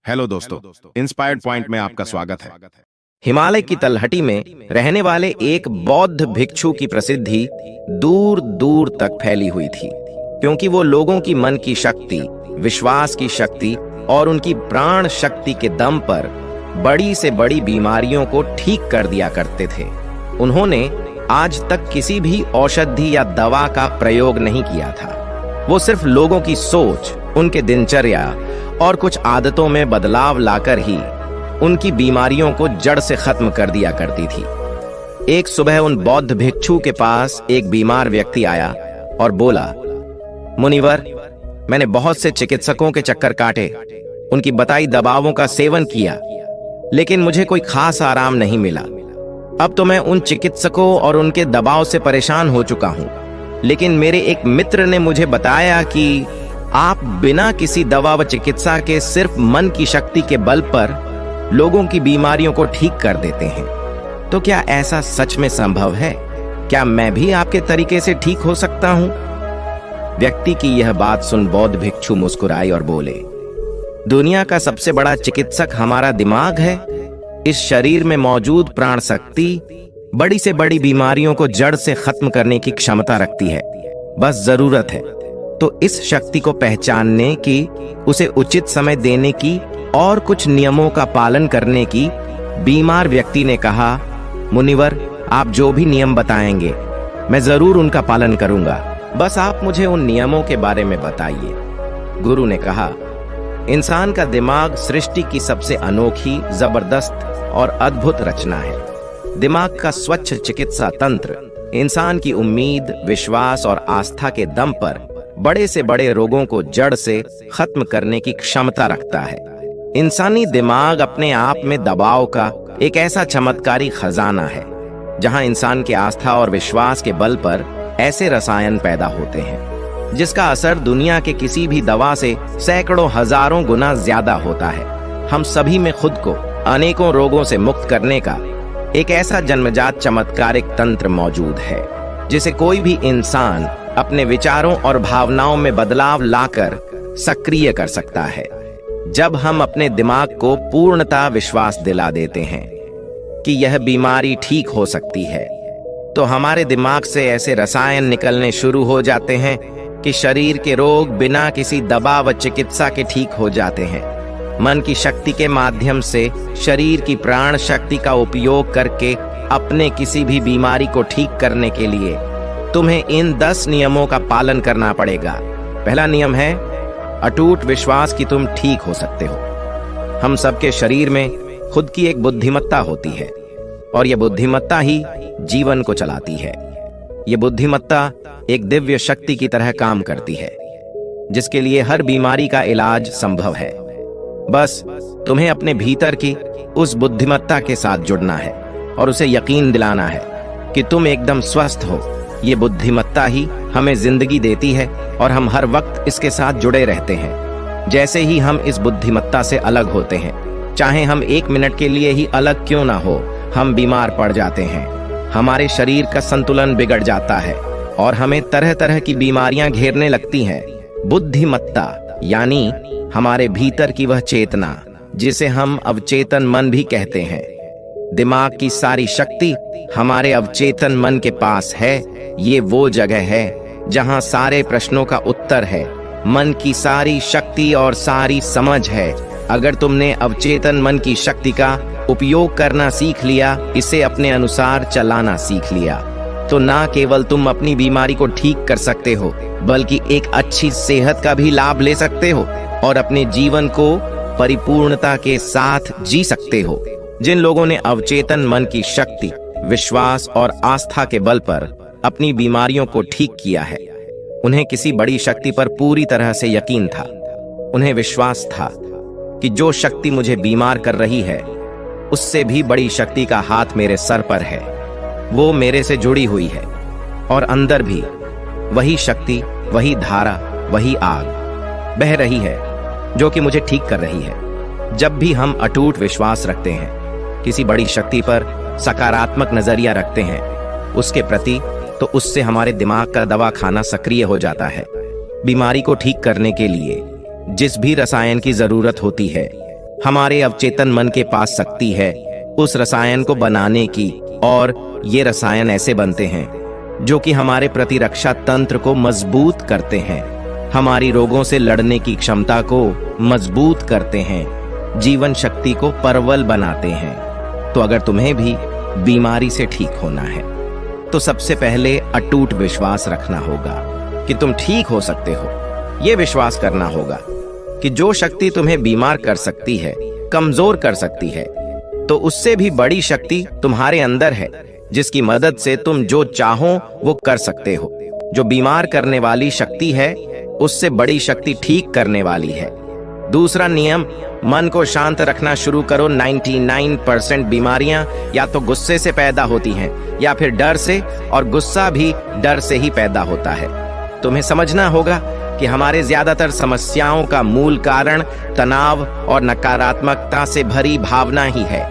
Hello दोस्तों, inspired point में आपका स्वागत है। हिमालय की तलहटी में रहने वाले एक बौद्ध भिक्षु की प्रसिद्धि दूर दूर तक फैली हुई थी, क्योंकि वो लोगों की मन की शक्ति, विश्वास की शक्ति और उनकी प्राण शक्ति के दम पर बड़ी से बड़ी बीमारियों को ठीक कर दिया करते थे। उन्होंने आज तक किसी भी औषधि या दवा का प्रयोग नहीं किया था। वो सिर्फ लोगों की सोच, उनके दिनचर्या और कुछ आदतों में बदलाव लाकर ही उनकी बीमारियों को जड़ से खत्म कर दिया करती थी। एक सुबह उन बौद्ध भिक्षु के पास एक बीमार व्यक्ति आया और बोला, मुनिवर, मैंने बहुत से चिकित्सकों के चक्कर काटे, उनकी बताई दवाओं का सेवन किया, लेकिन मुझे कोई खास आराम नहीं मिला। अब तो मैं उन चिकित्सकों और उनके दबाव से परेशान हो चुका हूं, लेकिन मेरे एक मित्र ने मुझे बताया कि आप बिना किसी दवा व चिकित्सा के सिर्फ मन की शक्ति के बल पर लोगों की बीमारियों को ठीक कर देते हैं। तो क्या ऐसा सच में संभव है? क्या मैं भी आपके तरीके से ठीक हो सकता हूं? व्यक्ति की यह बात सुन बौद्ध भिक्षु मुस्कुराए और बोले, दुनिया का सबसे बड़ा चिकित्सक हमारा दिमाग है। इस शरीर में मौजूद प्राण शक्ति बड़ी से बड़ी बीमारियों को जड़ से खत्म करने की क्षमता रखती है। बस जरूरत है तो इस शक्ति को पहचानने की, उसे उचित समय देने की और कुछ नियमों का पालन करने की। बीमार व्यक्ति ने कहा, मुनिवर, आप जो भी नियम बताएंगे मैं जरूर उनका पालन करूंगा, बस आप मुझे उन नियमों के बारे में बताइए। गुरु ने कहा, इंसान का दिमाग सृष्टि की सबसे अनोखी, जबरदस्त और अद्भुत रचना है। दिमाग का स्वच्छ चिकित्सा तंत्र इंसान की उम्मीद, विश्वास और आस्था के दम पर बड़े से बड़े रोगों को जड़ से खत्म करने की क्षमता रखता है। इंसानी दिमाग अपने आप में दबाव का एक ऐसा चमत्कारी खजाना है, जहां इंसान की आस्था और विश्वास के बल पर ऐसे रसायन पैदा होते हैं जिसका असर दुनिया के किसी भी दवा से सैकड़ों हजारों गुना ज्यादा होता है। हम सभी में खुद को अनेकों रोगों से मुक्त करने का एक ऐसा जन्मजात चमत्कारिक तंत्र मौजूद है, जिसे कोई भी इंसान अपने विचारों और भावनाओं में बदलाव लाकर सक्रिय कर सकता है। जब हम अपने दिमाग को पूर्णतः विश्वास दिला देते हैं कि यह बीमारी ठीक हो सकती है, तो हमारे दिमाग से ऐसे रसायन निकलने शुरू हो जाते हैं कि शरीर के रोग बिना किसी दवा व चिकित्सा के ठीक हो जाते हैं। मन की शक्ति के माध्यम से शरीर की प्राण शक्ति का उपयोग करके अपने किसी भी बीमारी को ठीक करने के लिए तुम्हें इन 10 नियमों का पालन करना पड़ेगा। पहला नियम है अटूट विश्वास कि तुम ठीक हो सकते हो। हम सबके शरीर में खुद की एक बुद्धिमत्ता होती है और यह बुद्धिमत्ता ही जीवन को चलाती है। यह बुद्धिमत्ता एक दिव्य शक्ति की तरह काम करती है, जिसके लिए हर बीमारी का इलाज संभव है। बस तुम्हें अपने भीतर की उस बुद्धिमत्ता के साथ जुड़ना है और उसे यकीन दिलाना है कि तुम एकदम स्वस्थ हो। ये बुद्धिमत्ता ही हमें जिंदगी देती है और हम हर वक्त इसके साथ जुड़े रहते हैं। जैसे ही हम इस बुद्धिमत्ता से अलग होते हैं, चाहे हम 1 मिनट के लिए ही अलग क्यों ना हो, हम बीमार पड़ जाते हैं। हमारे शरीर का संतुलन बिगड़ जाता है और हमें तरह तरह की बीमारियां घेरने लगती हैं। बुद्धिमत्ता यानी हमारे भीतर की वह चेतना, जिसे हम अवचेतन मन भी कहते हैं। दिमाग की सारी शक्ति हमारे अवचेतन मन के पास है। ये वो जगह है जहां सारे प्रश्नों का उत्तर है, मन की सारी शक्ति और सारी समझ है। अगर तुमने अवचेतन मन की शक्ति का उपयोग करना सीख लिया, इसे अपने अनुसार चलाना सीख लिया, तो ना केवल तुम अपनी बीमारी को ठीक कर सकते हो, बल्कि एक अच्छी सेहत का भी लाभ ले सकते हो और अपने जीवन को परिपूर्णता के साथ जी सकते हो। जिन लोगों ने अवचेतन मन की शक्ति, विश्वास और आस्था के बल पर अपनी बीमारियों को ठीक किया है, उन्हें किसी बड़ी शक्ति पर पूरी तरह से यकीन था। उन्हें विश्वास था कि जो शक्ति मुझे बीमार कर रही है, उससे भी बड़ी शक्ति का हाथ मेरे सर पर है। वो मेरे से जुड़ी हुई है और अंदर भी वही शक्ति, वही धारा, वही आग बह रही है जो कि मुझे ठीक कर रही है। जब भी हम अटूट विश्वास रखते हैं, किसी बड़ी शक्ति पर सकारात्मक नजरिया रखते हैं उसके प्रति, तो उससे हमारे दिमाग का दवा खाना सक्रिय हो जाता है। बीमारी को ठीक करने के लिए जिस भी रसायन की जरूरत होती है हमारे अवचेतन मन के पास शक्ति है उस रसायन को बनाने की, और ये रसायन ऐसे बनते हैं जो कि हमारे प्रतिरक्षा तंत्र को मजबूत करते हैं, हमारी रोगों से लड़ने की क्षमता को मजबूत करते हैं, जीवन शक्ति को प्रबल बनाते हैं। तो अगर तुम्हें भी बीमारी से ठीक होना है तो सबसे पहले अटूट विश्वास रखना होगा कि तुम ठीक हो सकते हो। ये विश्वास करना होगा कि जो शक्ति तुम्हें बीमार कर सकती है, कमजोर कर सकती है, तो उससे भी बड़ी शक्ति तुम्हारे अंदर है, जिसकी मदद से तुम जो चाहो वो कर सकते हो। जो बीमार करने वाली शक्ति है उससे बड़ी शक्ति ठीक करने वाली है। दूसरा नियम, मन को शांत रखना शुरू करो। 99% बीमारियां या तो गुस्से से पैदा होती हैं या फिर डर से, और गुस्सा भी डर से ही पैदा होता है। तुम्हें समझना होगा कि हमारे ज्यादातर समस्याओं का मूल कारण तनाव और नकारात्मकता से भरी भावना ही है।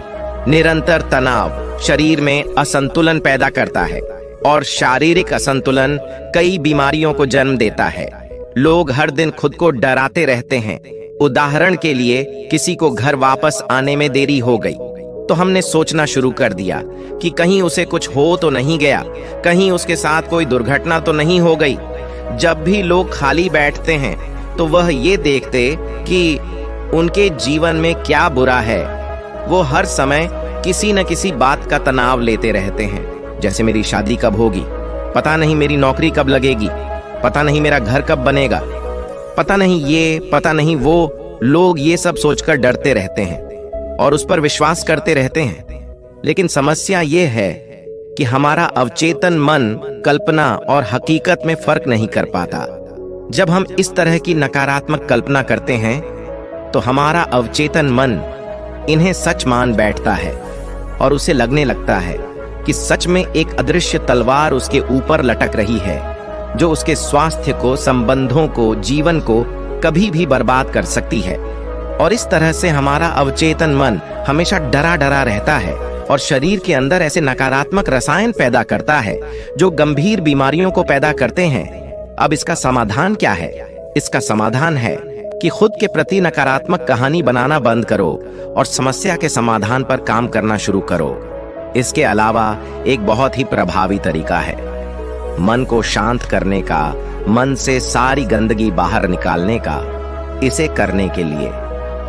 निरंतर तनाव शरीर में असंतुलन पैदा करता है और शारीरिक असंतुलन कई बीमारियों को जन्म देता है। लोग हर दिन खुद को डराते रहते हैं। उदाहरण के लिए, किसी को घर वापस आने में देरी हो गई तो हमने सोचना शुरू कर दिया कि कहीं उसे कुछ हो तो नहीं गया, कहीं उसके साथ कोई दुर्घटना तो नहीं हो गई। जब भी लोग खाली बैठते हैं तो वह ये देखते कि उनके जीवन में क्या बुरा है। वो हर समय किसी न किसी बात का तनाव लेते रहते हैं, जैसे मेरी शादी कब होगी, पता नहीं मेरी नौकरी कब लगेगी, पता नहीं मेरा घर कब बनेगा, पता नहीं ये, पता नहीं वो। लोग ये सब सोचकर डरते रहते हैं और उस पर विश्वास करते रहते हैं। लेकिन समस्या ये है कि हमारा अवचेतन मन कल्पना और हकीकत में फर्क नहीं कर पाता। जब हम इस तरह की नकारात्मक कल्पना करते हैं तो हमारा अवचेतन मन इन्हें सच मान बैठता है और उसे लगने लगता है कि सच में एक अदृश्य तलवार उसके ऊपर लटक रही है, जो उसके स्वास्थ्य को, संबंधों को, जीवन को कभी भी बर्बाद कर सकती है। और इस तरह से हमारा अवचेतन मन हमेशा डरा डरा रहता है और शरीर के अंदर ऐसे नकारात्मक रसायन पैदा करता है जो गंभीर बीमारियों को पैदा करते हैं। अब इसका समाधान क्या है? इसका समाधान है कि खुद के प्रति नकारात्मक कहानी बनाना बंद करो और समस्या के समाधान पर काम करना शुरू करो। इसके अलावा एक बहुत ही प्रभावी तरीका है मन को शांत करने का, मन से सारी गंदगी बाहर निकालने का। इसे करने के लिए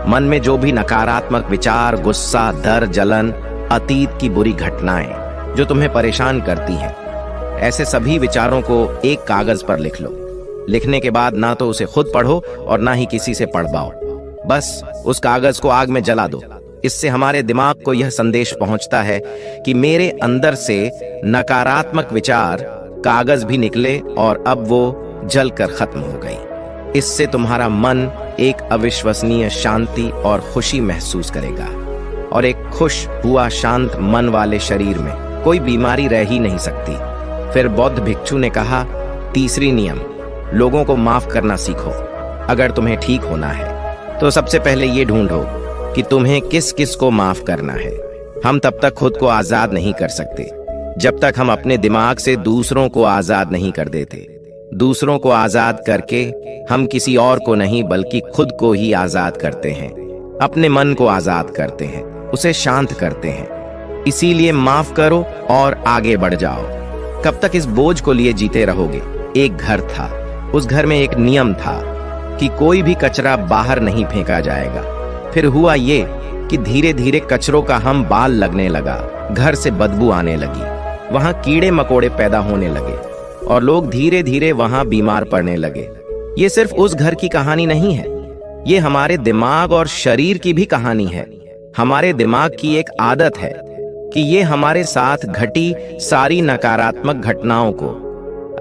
मन में जो भी नकारात्मक विचार, गुस्सा, डर, जलन, अतीत की बुरी घटनाएं जो तुम्हें परेशान करती हैं, ऐसे सभी विचारों को एक कागज पर लिख लो। लिखने के बाद ना तो उसे खुद पढ़ो और ना ही किसी से पढ़वाओ, बस उस कागज को आग में जला दो। इससे हमारे दिमाग को यह संदेश पहुंचता है कि मेरे अंदर से नकारात्मक विचार कागज भी निकले और अब वो जलकर खत्म हो गई। इससे तुम्हारा मन एक अविश्वसनीय शांति और खुशी महसूस करेगा, और एक खुश हुआ शांत मन वाले शरीर में कोई बीमारी रह ही नहीं सकती। फिर बौद्ध भिक्षु ने कहा, तीसरी नियम, लोगों को माफ करना सीखो। अगर तुम्हें ठीक होना है तो सबसे पहले ये ढूंढो कि तुम्हें किस किस को माफ करना है। हम तब तक खुद को आजाद नहीं कर सकते जब तक हम अपने दिमाग से दूसरों को आजाद नहीं कर देते। दूसरों को आजाद करके हम किसी और को नहीं बल्कि खुद को ही आजाद करते हैं, अपने मन को आजाद करते हैं, उसे शांत करते हैं। इसीलिए माफ करो और आगे बढ़ जाओ। कब तक इस बोझ को लिए जीते रहोगे? एक घर था, उस घर में एक नियम था कि कोई भी कचरा बाहर नहीं फेंका जाएगा। फिर हुआ ये कि धीरे धीरे कचरों का हम बाल लगने लगा, घर से बदबू आने लगी, वहां कीड़े मकोड़े पैदा होने लगे और लोग धीरे धीरे वहां बीमार पड़ने लगे। ये सिर्फ उस घर की कहानी नहीं है, ये हमारे दिमाग और शरीर की भी कहानी है। हमारे दिमाग की एक आदत है कि ये हमारे साथ घटी सारी नकारात्मक घटनाओं को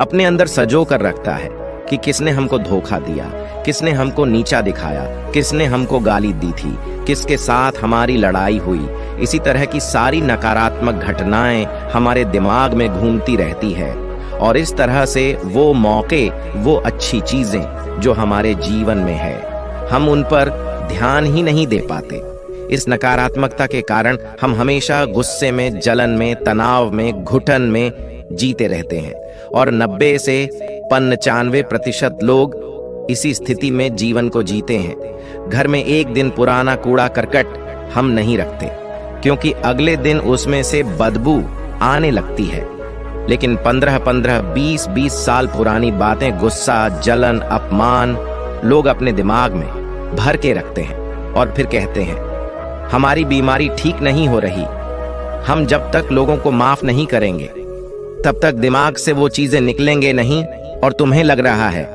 अपने अंदर सजो कर रखता है कि किसने हमको धोखा दिया, किसने हमको नीचा दिखाया, किसने हमको गाली दी थी, किसके साथ हमारी लड़ाई हुई। इसी तरह की सारी नकारात्मक घटनाएं हमारे दिमाग में घूमती रहती है और इस तरह से वो मौके, वो अच्छी चीजें जो हमारे जीवन में है, हम उन पर ध्यान ही नहीं दे पाते। इस नकारात्मकता के कारण हम हमेशा गुस्से में, जलन में, तनाव में, घुटन में जीते रहते हैं और 90 से 95% लोग इसी स्थिति में जीवन को जीते हैं। घर में एक दिन पुराना कूड़ा करकट हम नहीं रखते, क्योंकि अगले दिन उसमें से बदबू आने लगती है। लेकिन 15-15, 20-20 साल पुरानी बातें, गुस्सा, जलन, अपमान लोग अपने दिमाग में भर के रखते हैं और फिर कहते हैं हमारी बीमारी ठीक नहीं हो रही। हम जब तक लोगों को माफ नहीं करेंगे तब तक दिमाग से वो चीजें निकलेंगे नहीं, और तुम्हें लग रहा है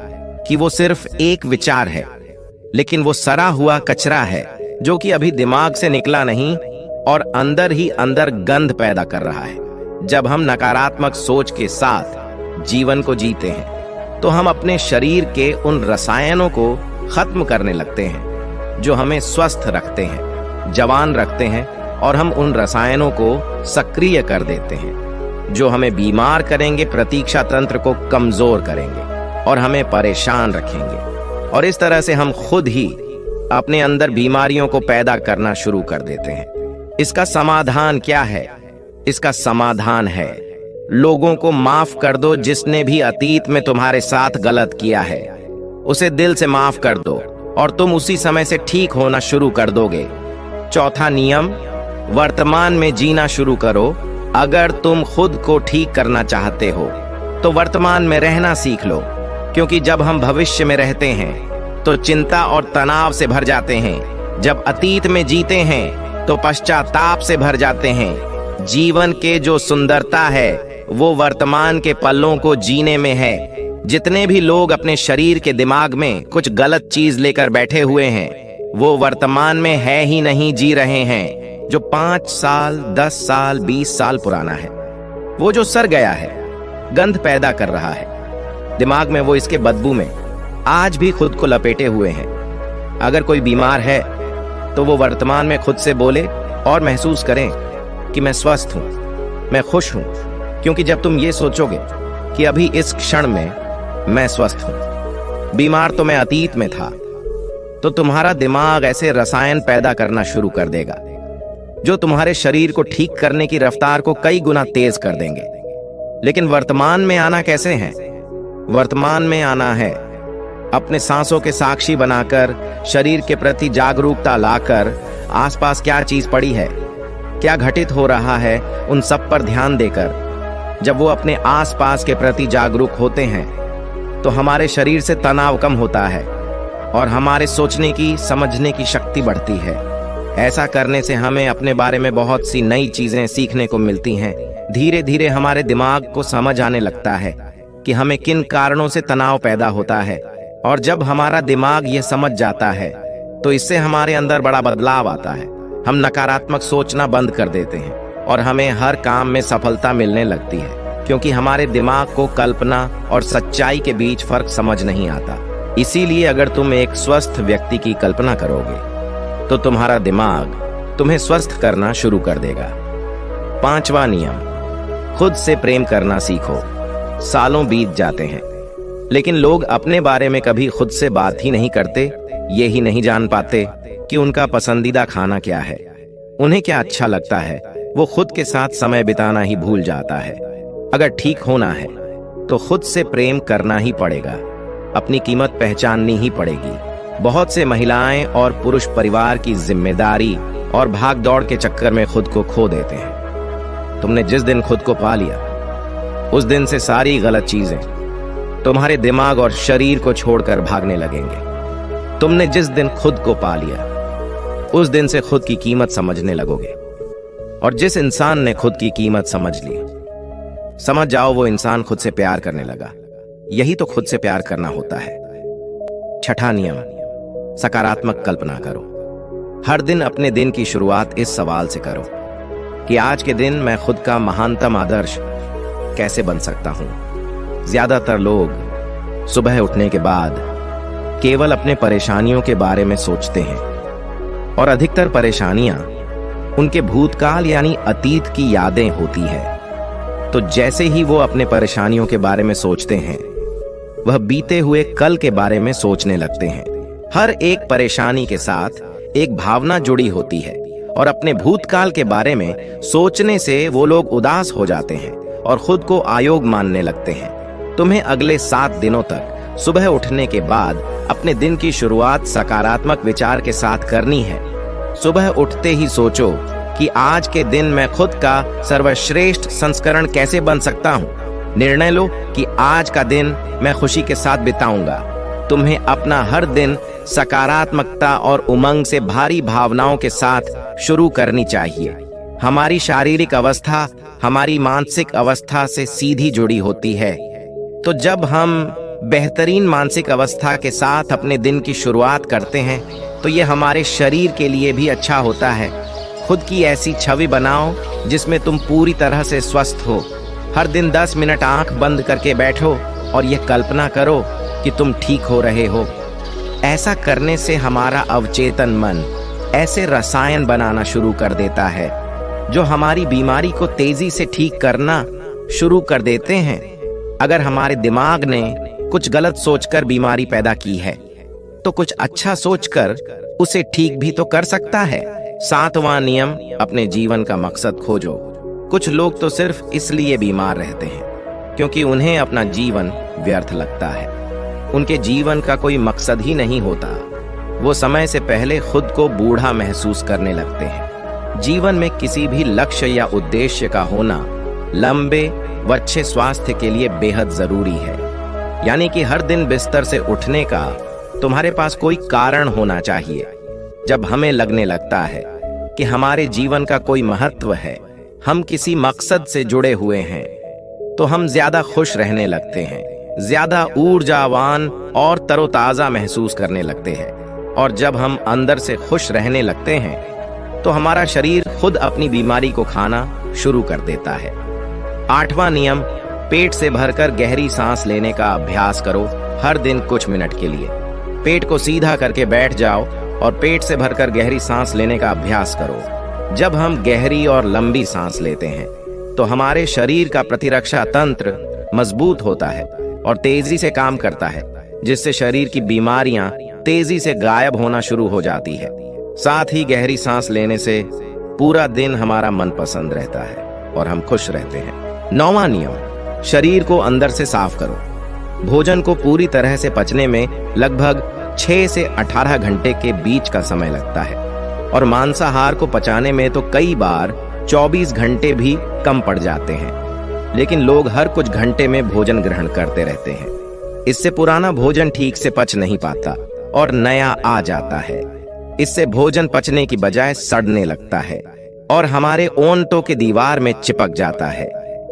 कि वो सिर्फ एक विचार है, लेकिन वो सड़ा हुआ कचरा है जो कि अभी दिमाग से निकला नहीं और अंदर ही अंदर गंध पैदा कर रहा है। जब हम नकारात्मक सोच के साथ जीवन को जीते हैं तो हम अपने शरीर के उन रसायनों को खत्म करने लगते हैं जो हमें स्वस्थ रखते हैं, जवान रखते हैं, और हम उन रसायनों को सक्रिय कर देते हैं जो हमें बीमार करेंगे, प्रतीक्षा तंत्र को कमजोर करेंगे और हमें परेशान रखेंगे। और इस तरह से हम खुद ही अपने अंदर बीमारियों को पैदा करना शुरू कर देते हैं। इसका समाधान क्या है? इसका समाधान है लोगों को माफ कर दो। जिसने भी अतीत में तुम्हारे साथ गलत किया है उसे दिल से माफ कर दो और तुम उसी समय से ठीक होना शुरू कर दोगे। चौथा नियम, वर्तमान में जीना शुरू करो। अगर तुम खुद को ठीक करना चाहते हो तो वर्तमान में रहना सीख लो, क्योंकि जब हम भविष्य में रहते हैं तो चिंता और तनाव से भर जाते हैं। जब अतीत में जीते हैं तो पश्चाताप से भर जाते हैं। जीवन के जो सुंदरता है वो वर्तमान के पलों को जीने में है। जितने भी लोग अपने शरीर के दिमाग में कुछ गलत चीज लेकर बैठे हुए हैं वो वर्तमान में है ही नहीं जी रहे हैं। जो 5 साल, 10 साल, 20 साल पुराना है वो जो सड़ गया है, गंध पैदा कर रहा है दिमाग में, वो इसके बदबू में आज भी खुद को लपेटे हुए हैं। अगर कोई बीमार है तो वो वर्तमान में खुद से बोले और महसूस करें कि मैं स्वस्थ हूं, मैं खुश हूं, क्योंकि जब तुम ये सोचोगे कि अभी इस क्षण में मैं स्वस्थ हूं, बीमार तो मैं अतीत में था, तो तुम्हारा दिमाग ऐसे रसायन पैदा करना शुरू कर देगा जो तुम्हारे शरीर को ठीक करने की रफ्तार को कई गुना तेज कर देंगे। लेकिन वर्तमान में आना कैसे है? वर्तमान में आना है अपने सांसों के साक्षी बनाकर, शरीर के प्रति जागरूकता लाकर, आसपास क्या चीज पड़ी है, क्या घटित हो रहा है, उन सब पर ध्यान देकर। जब वो अपने आसपास के प्रति जागरूक होते हैं तो हमारे शरीर से तनाव कम होता है और हमारे सोचने की, समझने की शक्ति बढ़ती है। ऐसा करने से हमें अपने बारे में बहुत सी नई चीजें सीखने को मिलती हैं। धीरे धीरे हमारे दिमाग को समझ आने लगता है कि हमें किन कारणों से तनाव पैदा होता है, और जब हमारा दिमाग ये समझ जाता है तो इससे हमारे अंदर बड़ा बदलाव आता है। हम नकारात्मक सोचना बंद कर देते हैं और हमें हर काम में सफलता मिलने लगती है, क्योंकि हमारे दिमाग को कल्पना और सच्चाई के बीच फर्क समझ नहीं आता। इसीलिए अगर तुम एक स्वस्थ व्यक्ति की कल्पना करोगे तो तुम्हारा दिमाग तुम्हें स्वस्थ करना शुरू कर देगा। 5वां नियम, खुद से प्रेम करना सीखो। सालों बीत जाते हैं लेकिन लोग अपने बारे में कभी खुद से बात ही नहीं करते। ये ही नहीं जान पाते कि उनका पसंदीदा खाना क्या है, उन्हें क्या अच्छा लगता है। वो खुद के साथ समय बिताना ही भूल जाता है। अगर ठीक होना है तो खुद से प्रेम करना ही पड़ेगा, अपनी कीमत पहचाननी ही पड़ेगी। बहुत से महिलाएं और पुरुष परिवार की जिम्मेदारी और भाग दौड़ के चक्कर में खुद को खो देते हैं। तुमने जिस दिन खुद को पा लिया उस दिन से सारी गलत चीजें तुम्हारे दिमाग और शरीर को छोड़कर भागने लगेंगे। तुमने जिस दिन खुद को पा लिया उस दिन से खुद की कीमत समझने लगोगे, और जिस इंसान ने खुद की कीमत समझ ली, समझ जाओ वो इंसान खुद से प्यार करने लगा। यही तो खुद से प्यार करना होता है। 6वां नियम, सकारात्मक कल्पना करो। हर दिन अपने दिन की शुरुआत इस सवाल से करो कि आज के दिन मैं खुद का महानतम आदर्श कैसे बन सकता हूं। ज्यादातर लोग सुबह उठने के बाद केवल अपने परेशानियों के बारे में सोचते हैं, और अधिकतर परेशानियां उनके भूतकाल यानी अतीत की यादें होती है। तो जैसे ही वो अपने परेशानियों के बारे में सोचते हैं वह बीते हुए कल के बारे में सोचने लगते हैं। हर एक परेशानी के साथ एक भावना जुड़ी होती है, और अपने भूतकाल के बारे में सोचने से वो लोग उदास हो जाते हैं और खुद को अयोग्य मानने लगते हैं। तुम्हें अगले 7 दिनों तक सुबह उठने के बाद अपने दिन की शुरुआत सकारात्मक विचार के साथ करनी है। सुबह उठते ही सोचो कि आज के दिन मैं खुद का सर्वश्रेष्ठ संस्करण कैसे बन सकता हूँ। निर्णय लो कि आज का दिन मैं खुशी के साथ बिताऊंगा। तुम्हें अपना हर दिन सकारात्मकता और उमंग से भारी भावनाओं के साथ शुरू करनी चाहिए। हमारी शारीरिक अवस्था हमारी मानसिक अवस्था से सीधी जुड़ी होती है। तो जब हम बेहतरीन मानसिक अवस्था के साथ अपने दिन की शुरुआत करते हैं तो ये हमारे शरीर के लिए भी अच्छा होता है। खुद की ऐसी छवि बनाओ जिसमें तुम पूरी तरह से स्वस्थ हो। हर दिन 10 मिनट आंख बंद करके बैठो और यह कल्पना करो कि तुम ठीक हो रहे हो। ऐसा करने से हमारा अवचेतन मन ऐसे रसायन बनाना शुरू कर देता है जो हमारी बीमारी को तेजी से ठीक करना शुरू कर देते हैं। अगर हमारे दिमाग ने कुछ गलत सोचकर बीमारी पैदा की है तो कुछ अच्छा सोचकर उसे ठीक भी तो कर सकता है। 7वां नियम, अपने जीवन का मकसद खोजो। कुछ लोग तो सिर्फ इसलिए बीमार रहते हैं क्योंकि उन्हें अपना जीवन व्यर्थ लगता है। उनके जीवन का कोई मकसद ही नहीं होता। वो समय से पहले खुद को बूढ़ा महसूस करने लगते हैं। जीवन में किसी भी लक्ष्य या उद्देश्य का होना लंबे व अच्छे स्वास्थ्य के लिए बेहद जरूरी है। यानी कि हर दिन बिस्तर से उठने का तुम्हारे पास कोई कारण होना चाहिए। जब हमें लगने लगता है कि हमारे जीवन का कोई महत्व है, हम किसी मकसद से जुड़े हुए हैं, तो हम ज्यादा खुश रहने लगते हैं, ज्यादा ऊर्जावान और तरोताजा महसूस करने लगते हैं। और जब हम अंदर से खुश रहने लगते हैं तो हमारा शरीर खुद अपनी बीमारी को खाना शुरू कर देता है। 8वां नियम, पेट से भरकर गहरी सांस लेने का अभ्यास करो हर दिन कुछ मिनट के लिए। पेट को सीधा करके बैठ जाओ और पेट से भरकर गहरी सांस लेने का अभ्यास करो। जब हम गहरी और लंबी सांस लेते हैं तो हमारे शरीर का प्रतिरक्षा तंत्र मजबूत होता है और तेजी से काम करता है, जिससे शरीर की बीमारियां तेजी से गायब होना शुरू हो जाती है। साथ ही गहरी सांस लेने से पूरा दिन हमारा मनपसंद रहता है और हम खुश रहते हैं। 9वां नियम, शरीर को अंदर से साफ करो। भोजन को पूरी तरह से पचने में लगभग 6 से 18 घंटे के बीच का समय लगता है और मांसाहार को पचाने में तो कई बार 24 घंटे भी कम पड़ जाते हैं। लेकिन लोग हर कुछ घंटे में भोजन ग्रहण करते रहते हैं। इससे पुराना भोजन ठीक से पच नहीं पाता और नया आ जाता है। इससे भोजन पचने की बजाय सड़ने लगता है और हमारे ओंठों के दीवार में चिपक जाता है।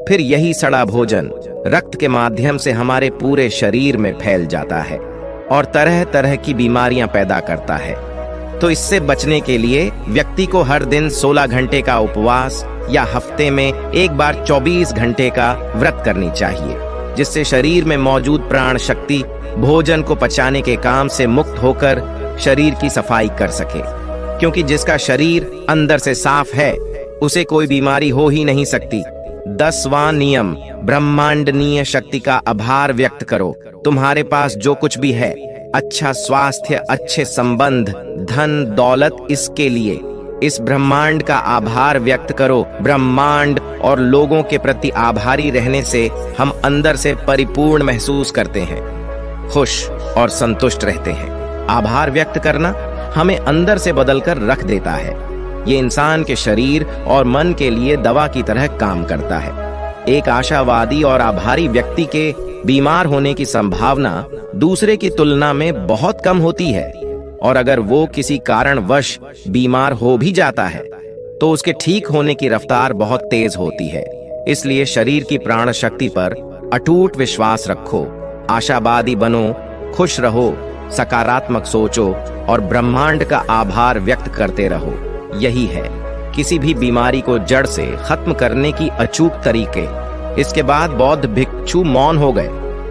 फिर यही सड़ा भोजन रक्त के माध्यम से हमारे पूरे शरीर में फैल जाता है और तरह तरह की बीमारियां पैदा करता है। तो इससे बचने के लिए व्यक्ति को हर दिन 16 घंटे का उपवास या हफ्ते में एक बार 24 घंटे का व्रत करनी चाहिए, जिससे शरीर में मौजूद प्राण शक्ति भोजन को पचाने के काम से मुक्त होकर शरीर की सफाई कर सके। क्योंकि जिसका शरीर अंदर से साफ है उसे कोई बीमारी हो ही नहीं सकती। 10वां नियम, ब्रह्मांडनीय शक्ति का आभार व्यक्त करो। तुम्हारे पास जो कुछ भी है, अच्छा स्वास्थ्य, अच्छे संबंध, धन, दौलत, इसके लिए इस ब्रह्मांड का आभार व्यक्त करो। ब्रह्मांड और लोगों के प्रति आभारी रहने से हम अंदर से परिपूर्ण महसूस करते हैं, खुश और संतुष्ट रहते हैं। आभार व्यक्त करना हमें अंदर से बदलकर रख देता है। ये इंसान के शरीर और मन के लिए दवा की तरह काम करता है। एक आशावादी और आभारी व्यक्ति के बीमार होने की संभावना दूसरे की तुलना में बहुत कम होती है और अगर वो किसी कारणवश बीमार हो भी जाता है तो उसके ठीक होने की रफ्तार बहुत तेज होती है। इसलिए शरीर की प्राण शक्ति पर अटूट विश्वास रखो, आशावादी बनो, खुश रहो, सकारात्मक सोचो और ब्रह्मांड का आभार व्यक्त करते रहो। यही है किसी भी बीमारी को जड़ से खत्म करने की अचूक तरीके। इसके बाद बौद्ध भिक्षु मौन हो गए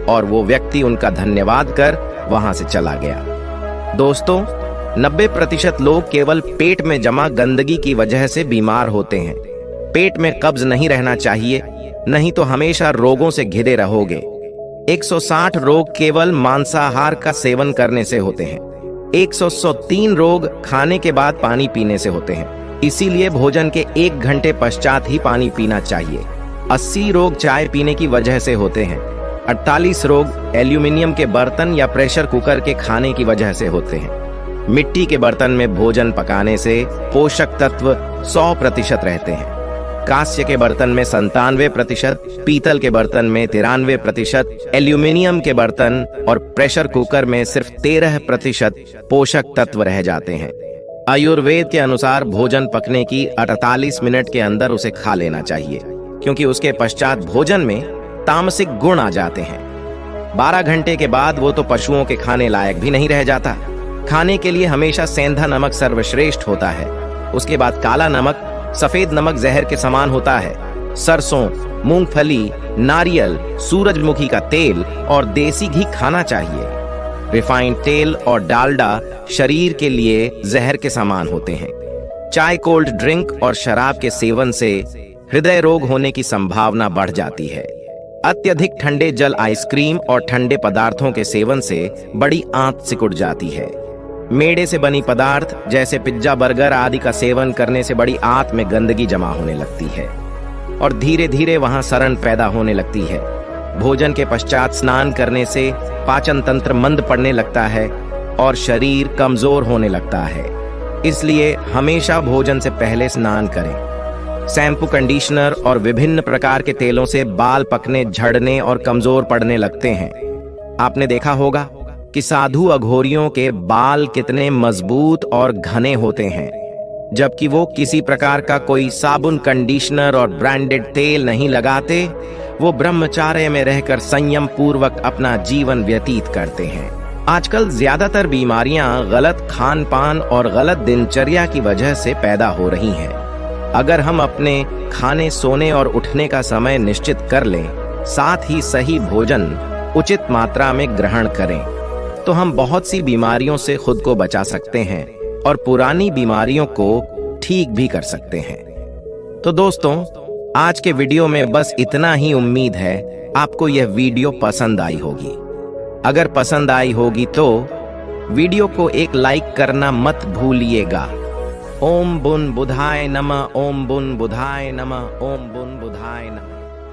और वो व्यक्ति उनका धन्यवाद कर वहां से चला गया। दोस्तों, 90% लोग केवल पेट में जमा गंदगी की वजह से बीमार होते हैं। पेट में कब्ज नहीं रहना चाहिए, नहीं तो हमेशा रोगों से घिरे रहोगे। 160 रोग केवल मांसाहार का सेवन करने से होते हैं। 103 रोग खाने के बाद पानी पीने से होते हैं। इसीलिए भोजन के 1 घंटे पश्चात ही पानी पीना चाहिए। 80 रोग चाय पीने की वजह से होते हैं। 48 रोग एल्यूमिनियम के बर्तन या प्रेशर कुकर के खाने की वजह से होते हैं। मिट्टी के बर्तन में भोजन पकाने से पोषक तत्व 100% रहते हैं। कांस्य के बर्तन में 97%, पीतल के बर्तन में 93%, एल्यूमिनियम के बर्तन और प्रेशर कुकर में सिर्फ 13% पोषक तत्व रह जाते हैं। आयुर्वेद के अनुसार भोजन पकने की 48 मिनट के अंदर उसे खा लेना चाहिए, क्योंकि उसके पश्चात भोजन में तामसिक गुण आ जाते हैं। 12 घंटे के बाद वो तो पशुओं के खाने लायक भी नहीं रह जाता। खाने के लिए हमेशा सेंधा नमक सर्वश्रेष्ठ होता है। उसके बाद काला नमक, सफेद नमक जहर के समान होता है। सरसों, मूंगफली, नारियल, सूरजमुखी का तेल और देसी घी खाना चाहिए। रिफाइंड तेल और डालडा शरीर के लिए जहर के समान होते हैं। चाय, कोल्ड ड्रिंक और शराब के सेवन से हृदय रोग होने की संभावना बढ़ जाती है। अत्यधिक ठंडे जल, आइसक्रीम और ठंडे पदार्थों के सेवन से बड़ी आंत सिकुड़ जाती है। मेड़े से बनी पदार्थ जैसे पिज्जा, बर्गर आदि का सेवन करने से बड़ी आंत में गंदगी जमा होने लगती है और धीरे धीरे वहां सड़न पैदा होने लगती है। भोजन के पश्चात स्नान करने से पाचन तंत्र मंद पड़ने लगता है और शरीर कमजोर होने लगता है। इसलिए हमेशा भोजन से पहले स्नान करें। शैम्पू, कंडीशनर और विभिन्न प्रकार के तेलों से बाल पकने, झड़ने और कमजोर पड़ने लगते हैं। आपने देखा होगा कि साधु अघोरियों के बाल कितने मजबूत और घने होते हैं, जबकि वो किसी प्रकार का कोई साबुन, कंडीशनर और ब्रांडेड तेल नहीं लगाते। वो ब्रह्मचार्य में रहकर संयम पूर्वक अपना जीवन व्यतीत करते हैं। आजकल ज्यादातर बीमारियां गलत खान पान और गलत दिनचर्या की वजह से पैदा हो रही हैं। अगर हम अपने खाने, सोने और उठने का समय निश्चित कर लें, साथ ही सही भोजन उचित मात्रा में ग्रहण करें, तो हम बहुत सी बीमारियों से खुद को बचा सकते हैं और पुरानी बीमारियों को ठीक भी कर सकते हैं। तो दोस्तों, आज के वीडियो में बस इतना ही। उम्मीद है आपको यह वीडियो पसंद आई होगी। अगर पसंद आई होगी तो वीडियो को एक लाइक करना मत भूलिएगा। ओम बुन बुधाय नमः, ओम बुन बुधाय नमः, ओम बुन बुधाय नमः।